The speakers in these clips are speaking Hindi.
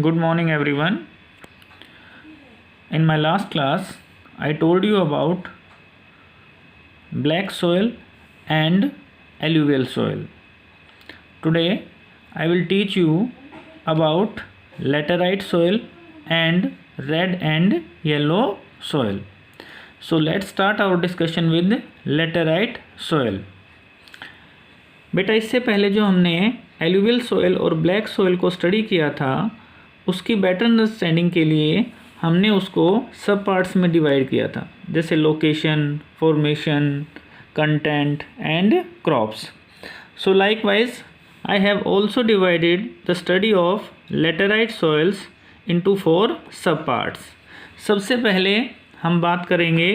Good morning, everyone. In my last class, I told you about black soil and alluvial soil. Today, I will teach you about laterite soil and red and yellow soil. So let's start our discussion with laterite soil. बेटा, इससे पहले जो हमने एलुवियल सॉइल और ब्लैक सॉइल को स्टडी किया था, उसकी बेटर अंडरस्टैंडिंग के लिए हमने उसको सब पार्ट्स में डिवाइड किया था, जैसे location, formation, content and crops. So likewise I have also divided the study of laterite soils into 4 सब पार्ट्स. सबसे पहले हम बात करेंगे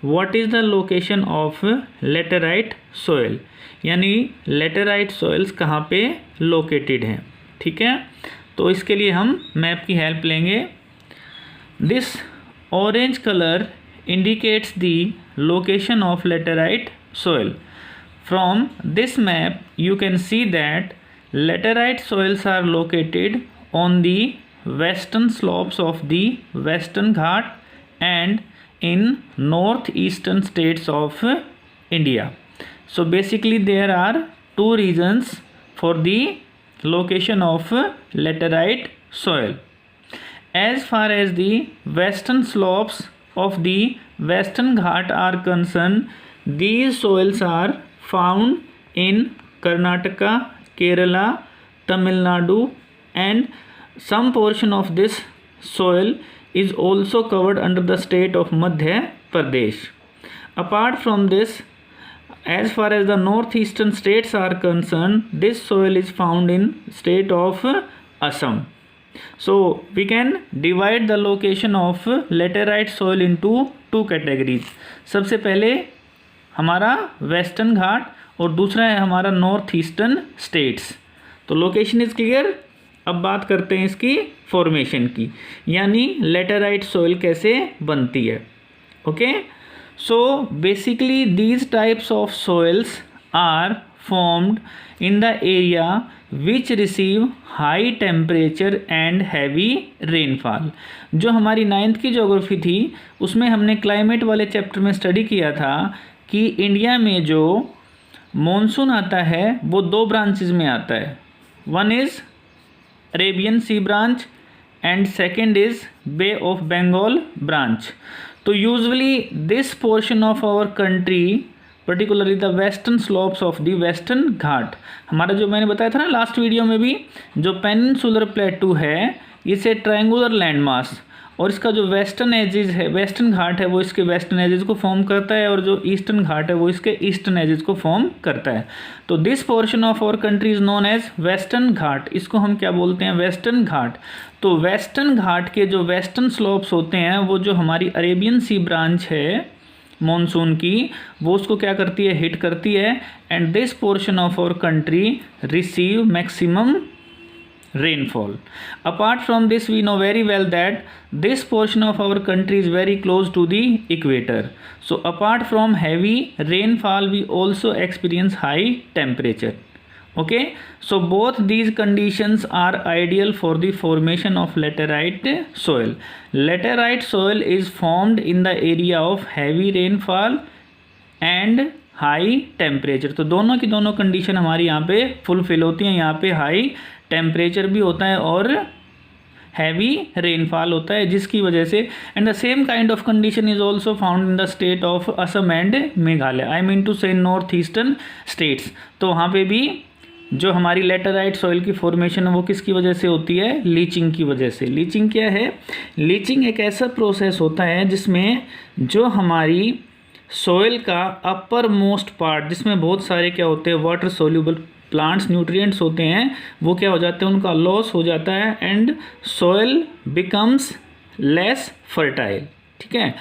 what is the location of laterite soil, यानी लेटेराइट सॉइल्स कहाँ पे लोकेटेड हैं. ठीक है, तो इसके लिए हम मैप की हेल्प लेंगे. This orange colour indicates the location of laterite soil. From this map you can see that laterite soils are located on the western slopes of the western Ghat and in northeastern states of India. So basically there are two reasons for the location of laterite soil. As far as the western slopes of the western ghat are concerned, these soils are found in Karnataka, Kerala, Tamil Nadu, and some portion of this soil is also covered under the state of Madhya Pradesh. Apart from this, as far as the northeastern states are concerned, this soil is found in state of Assam. So we can divide the location of laterite soil into 2 categories. सबसे पहले हमारा वेस्टर्न घाट और दूसरा है हमारा नॉर्थ ईस्टर्न स्टेट्स. तो लोकेशन इज क्लियर. अब बात करते हैं इसकी फॉर्मेशन की, यानी लेटेराइट सॉइल कैसे बनती है. Okay, so basically these types of soils are formed in the area which receive high temperature and heavy rainfall. जो हमारी 9th की ज्योग्राफी थी उसमें हमने क्लाइमेट वाले चैप्टर में स्टडी किया था कि इंडिया में जो मॉनसून आता है वो 2 ब्रांचेज में आता है. One is Arabian C branch and second is Bay of Bengal branch. तो usually this portion of our country, particularly the western slopes of the western Ghat, हमारा जो मैंने बताया था ना लास्ट वीडियो में भी, जो पेनिनसुलर प्लेटू है इसे ट्रायंगुलर लैंड मास, और इसका जो वेस्टर्न एजेस है, वेस्टर्न घाट है, वो इसके वेस्टर्न एजेस को फॉर्म करता है और जो ईस्टर्न घाट है वो इसके ईस्टर्न एजेस को फॉर्म करता है. तो this portion of our country is known as Western Ghat. इसको हम क्या बोलते हैं? वेस्टर्न घाट. तो वेस्टर्न घाट के जो वेस्टर्न स्लोप्स होते हैं वो जो हमारी अरेबियन सी ब्रांच है मॉनसून की, वो उसको क्या करती है? हिट करती है. And this portion of our country receive maximum rainfall. Apart from this, we know very well that this portion of our country is very close to the equator. So apart from heavy rainfall, we also experience high temperature. Okay, so both these conditions are ideal for the formation of laterite soil. Laterite soil is formed in the area of heavy rainfall and high temperature. तो दोनों की दोनों कंडीशन हमारी यहाँ पे फुलफिल होती हैं. यहाँ पे हाई टेम्परेचर भी होता है और हैवी रेनफॉल होता है, जिसकी वजह से and the same kind of condition is also found in the state of Assam and Meghalaya. I mean to say north eastern states. तो वहाँ पे भी जो हमारी लेटेराइट सॉइल की फॉर्मेशन है वो किसकी वजह से होती है? लीचिंग की वजह से. लीचिंग क्या है? लीचिंग एक ऐसा प्रोसेस होता है जिसमें जो हमारी सॉइल का अपर मोस्ट पार्ट, जिसमें बहुत सारे क्या होते हैं? वाटर सोल्यूबल प्लांट्स, न्यूट्रिएंट्स होते हैं, वो क्या हो जाते हैं? उनका लॉस हो जाता है and soil becomes less fertile. ठीक है,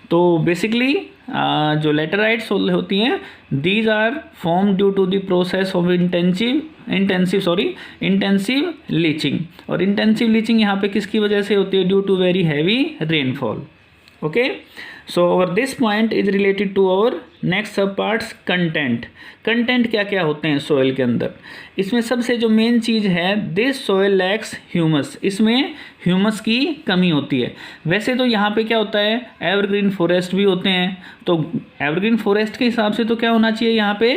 तो बेसिकली जो लेटेराइट सॉइल होती हैं these are form due to the process of intensive leaching. और इंटेंसिव लीचिंग यहाँ पे किसकी वजह से होती है? Due to very heavy rainfall. Okay, so our this point is related to our next सब parts content. कंटेंट क्या क्या होते हैं सोयल के अंदर? इसमें सबसे जो मेन चीज़ है, दिस सोयल लैक्स ह्यूमस, इसमें ह्यूमस की कमी होती है। वैसे तो यहाँ पे क्या होता है, एवरग्रीन फॉरेस्ट भी होते हैं, तो एवरग्रीन फॉरेस्ट के हिसाब से तो क्या होना चाहिए, यहाँ पे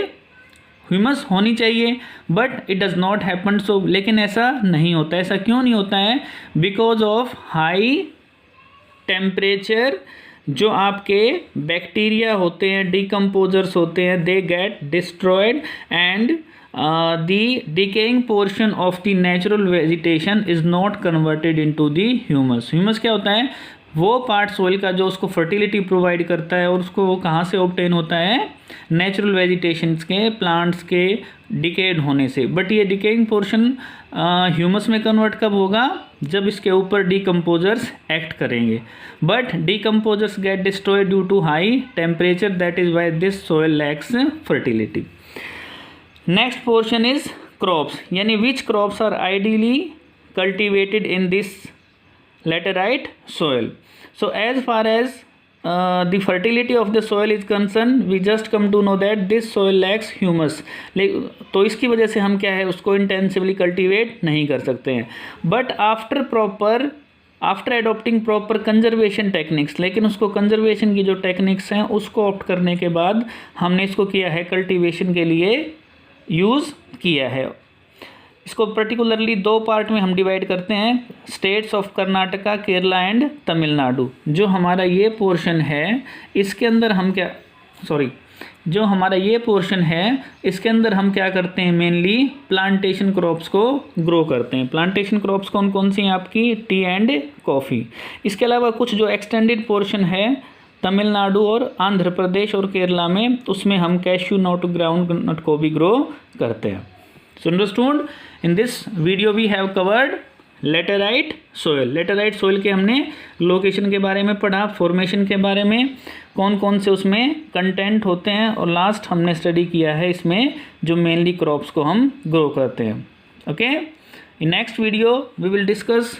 ह्यूमस होनी चाहिए, but it does not happen so. लेकिन ऐसा नहीं होता। ऐसा क्यों नहीं होता है? Because of high temperature. जो आपके बैक्टीरिया होते हैं, डिकम्पोजर्स होते हैं, they get destroyed and the decaying portion of the natural vegetation is not converted into the humus. Humus क्या होता है? वो पार्ट सोइल का जो उसको फर्टिलिटी प्रोवाइड करता है, और उसको वो कहाँ से ऑब्टेन होता है? नेचुरल वेजिटेशंस के, प्लांट्स के डिकेड होने से। बट ये डिकेइंग पोर्शन ह्यूमस में कन्वर्ट कब होगा? जब इसके ऊपर डिकम्पोजर्स एक्ट करेंगे। But decomposers get destroyed due to high temperature, that is why this soil lacks fertility. Next portion is crops, यानी which crops are ideally cultivated in this laterite soil. So as far as the fertility of the soil is concerned, we just come to know that this soil lacks humus. तो इसकी वजह से हम क्या है, उसको इंटेंसिवली कल्टीवेट नहीं कर सकते हैं। But after adopting proper conservation techniques, लेकिन उसको कंजर्वेशन की जो टेक्निक्स हैं उसको ऑप्ट करने के बाद हमने इसको किया है, कल्टीवेशन के लिए यूज़ किया है। इसको पर्टिकुलरली दो पार्ट में हम डिवाइड करते हैं, states of Karnataka, Kerala and Tamil Nadu. जो हमारा ये पोर्शन है, इसके अंदर हम क्या, जो हमारा ये पोर्शन है, इसके अंदर हम क्या करते हैं, मेनली प्लांटेशन क्रॉप्स को ग्रो करते हैं। प्लांटेशन क्रॉप्स कौन कौन सी हैं आपकी? T and coffee. इसके अलावा कुछ जो एक्सटेंडेड पोर्शन है तमिलनाडु और आंध्र प्रदेश और केरला में, उसमें हम कैश्यू नट, ग्राउंड नट को भी ग्रो करते हैं। So understood, in this video we have covered laterite soil. Laterite soil के हमने लोकेशन के बारे में पढ़ा, फॉर्मेशन के बारे में, कौन कौन से उसमें कंटेंट होते हैं, और लास्ट हमने स्टडी किया है इसमें जो मेनली क्रॉप्स को हम ग्रो करते हैं। Okay, in next video we will discuss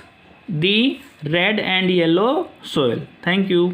the red and yellow soil. Thank you.